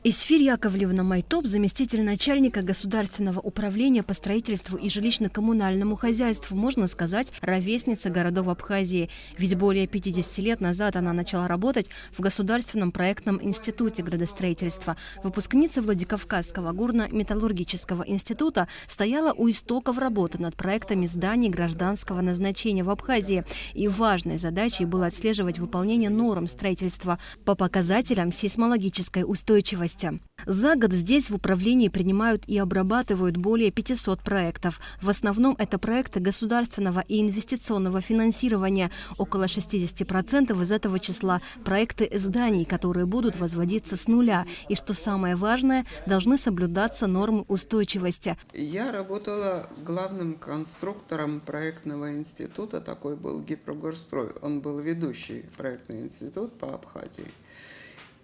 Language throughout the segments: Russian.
Исфирь Яковлевна Майтоп, заместитель начальника Государственного управления по строительству и жилищно-коммунальному хозяйству, можно сказать, ровесница городов Абхазии. Ведь более 50 лет назад она начала работать в Государственном проектном институте градостроительства. Выпускница Владикавказского горно-металлургического института стояла у истоков работы над проектами зданий гражданского назначения в Абхазии. И важной задачей было отслеживать выполнение норм строительства по показателям сейсмологической устойчивости. За год здесь в управлении принимают и обрабатывают более 500 проектов. В основном это проекты государственного и инвестиционного финансирования. Около 60% из этого числа – проекты зданий, которые будут возводиться с нуля. И, что самое важное, должны соблюдаться нормы устойчивости. Я работала главным конструктором проектного института, такой был Гипрогорстрой. Он был ведущий проектный институт по Абхазии.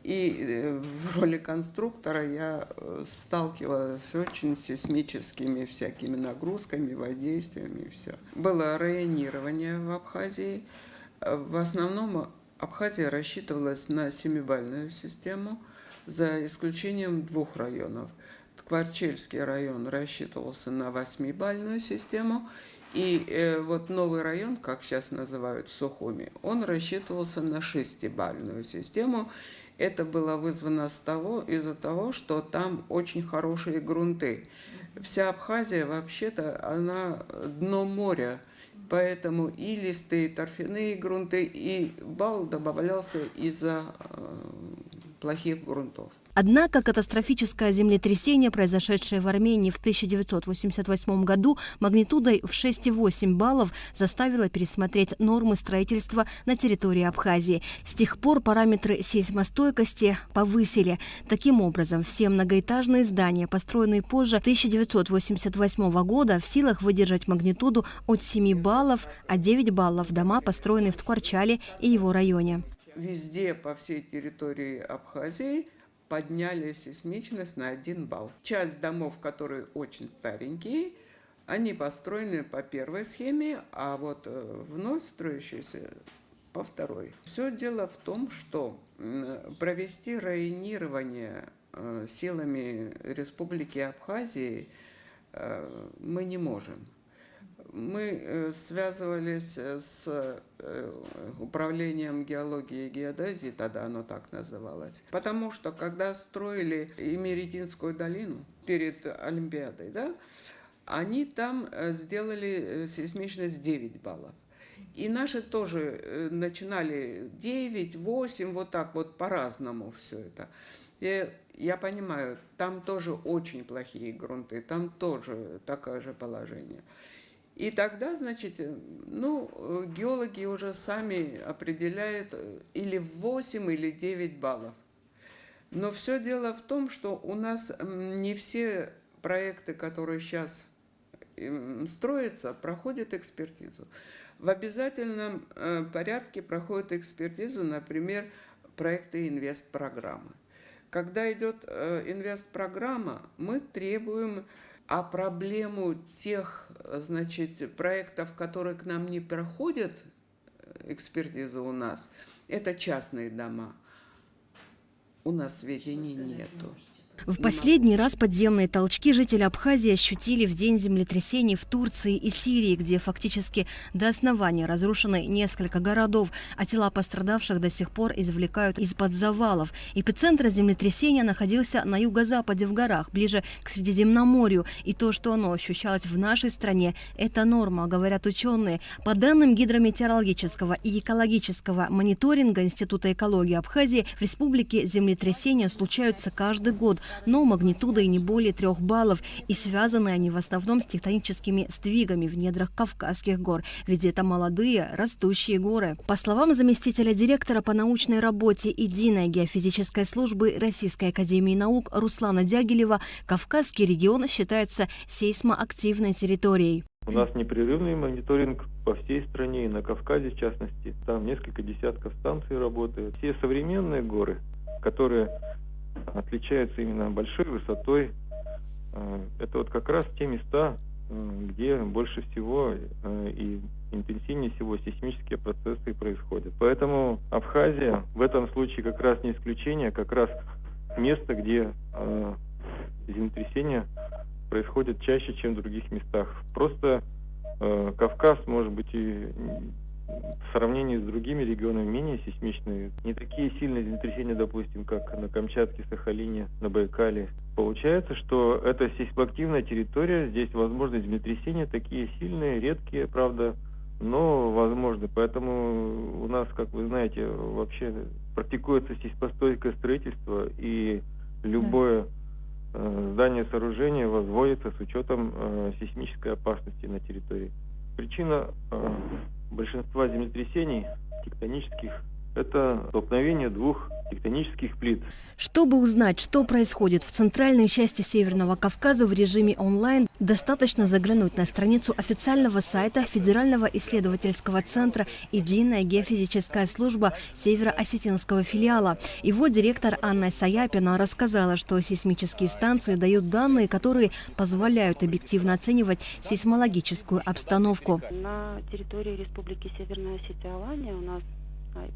И в роли конструктора я сталкивалась с очень сейсмическими всякими нагрузками, воздействиями и все. Было районирование в Абхазии. В основном Абхазия рассчитывалась на 7-бальную систему, за исключением 2 районов. Ткварчельский район рассчитывался на 8-бальную систему, и вот новый район, как сейчас называют Сухуми, он рассчитывался на 6-бальную систему. Это было вызвано из-за того, что там очень хорошие грунты. Вся Абхазия, вообще-то, она дно моря, поэтому и листые, и торфяные грунты, и бал добавлялся из-за плохих грунтов. Однако катастрофическое землетрясение, произошедшее в Армении в 1988 году магнитудой в 6,8 баллов, заставило пересмотреть нормы строительства на территории Абхазии. С тех пор параметры сейсмостойкости повысили. Таким образом, все многоэтажные здания, построенные позже 1988 года, в силах выдержать магнитуду от 7 баллов, а 9 баллов – дома, построенные в Ткварчале и его районе. Везде по всей территории Абхазии подняли сейсмичность на 1 балл. Часть домов, которые очень старенькие, они построены по первой схеме, а вот вновь строящиеся по второй. Все дело в том, что провести районирование силами Республики Абхазии мы не можем. Мы связывались с управлением геологии и геодезии, тогда оно так называлось, потому что когда строили Имеретинскую долину перед Олимпиадой, да, они там сделали сейсмичность 9 баллов. И наши тоже начинали 9, 8, вот так вот по-разному все это. Я понимаю, там тоже очень плохие грунты, там тоже такое же положение. И тогда, значит, геологи уже сами определяют или 8, или 9 баллов. Но все дело в том, что у нас не все проекты, которые сейчас строятся, проходят экспертизу. В обязательном порядке проходят экспертизу, например, проекты инвестпрограммы. Когда идет инвестпрограмма, мы требуем... А проблему тех, значит, проектов, которые к нам не проходят экспертизу у нас, это частные дома. У нас сведений нету. В последний раз подземные толчки жители Абхазии ощутили в день землетрясений в Турции и Сирии, где фактически до основания разрушены несколько городов, а тела пострадавших до сих пор извлекают из-под завалов. Эпицентр землетрясения находился на юго-западе в горах, ближе к Средиземноморью, и то, что оно ощущалось в нашей стране, это норма, говорят ученые. По данным гидрометеорологического и экологического мониторинга Института экологии Абхазии, в республике землетрясения случаются каждый год, но магнитудой не более 3 баллов, и связаны они в основном с тектоническими сдвигами в недрах Кавказских гор, ведь это молодые, растущие горы. По словам заместителя директора по научной работе единой геофизической службы Российской академии наук Руслана Дягилева, Кавказский регион считается сейсмоактивной территорией. У нас непрерывный мониторинг по всей стране и на Кавказе в частности. Там несколько десятков станций работает. Все современные горы, которые отличаются именно большой высотой. Это вот как раз те места, где больше всего и интенсивнее всего сейсмические процессы происходят. Поэтому Абхазия в этом случае как раз не исключение, как раз место, где землетрясения происходят чаще, чем в других местах. Просто Кавказ, может быть, и в сравнении с другими регионами менее сейсмичные. Не такие сильные землетрясения, допустим, как на Камчатке, Сахалине, на Байкале. Получается, что это сейсмоактивная территория, здесь возможны землетрясения, такие сильные, редкие, правда, но возможны. Поэтому у нас, как вы знаете, вообще практикуется сейсмостойкое строительство, и любое здание, сооружение возводится с учетом сейсмической опасности на территории. Причина большинства землетрясений тектонических – это столкновение двух тектонических плит. Чтобы узнать, что происходит в центральной части Северного Кавказа в режиме онлайн, достаточно заглянуть на страницу официального сайта Федерального исследовательского центра «Единая геофизическая служба» северо-осетинского филиала. Его директор Анна Саяпина рассказала, что сейсмические станции дают данные, которые позволяют объективно оценивать сейсмологическую обстановку. На территории Республики Северная Осетия-Алания у нас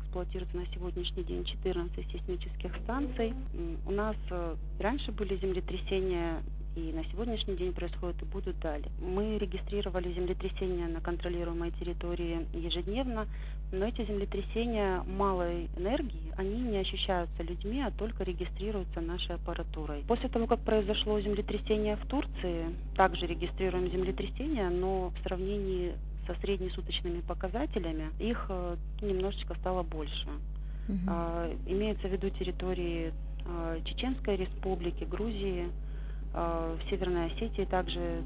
эксплуатируется на сегодняшний день 14 сейсмических станций. У нас раньше были землетрясения, и на сегодняшний день происходят и будут далее. Мы регистрировали землетрясения на контролируемой территории ежедневно, но эти землетрясения малой энергии, они не ощущаются людьми, а только регистрируются нашей аппаратурой. После того, как произошло землетрясение в Турции, также регистрируем землетрясения, но в сравнении со среднесуточными показателями их немножечко стало больше. Имеются в виду территории Чеченской Республики, Грузии, в Северной Осетии также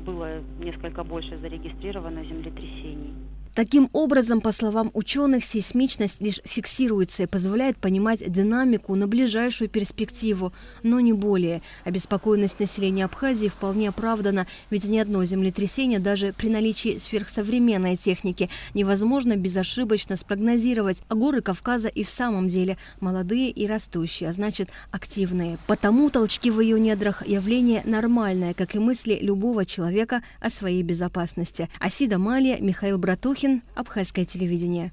было несколько больше зарегистрировано землетрясений. Таким образом, по словам ученых, сейсмичность лишь фиксируется и позволяет понимать динамику на ближайшую перспективу, но не более. Обеспокоенность населения Абхазии вполне оправдана, ведь ни одно землетрясение, даже при наличии сверхсовременной техники, невозможно безошибочно спрогнозировать. А горы Кавказа и в самом деле молодые и растущие, а значит активные. Потому толчки в ее недрах – явление нормальное, как и мысли любого человека о своей безопасности. Асида Малия, Михаил Братухин, Абхазское телевидение.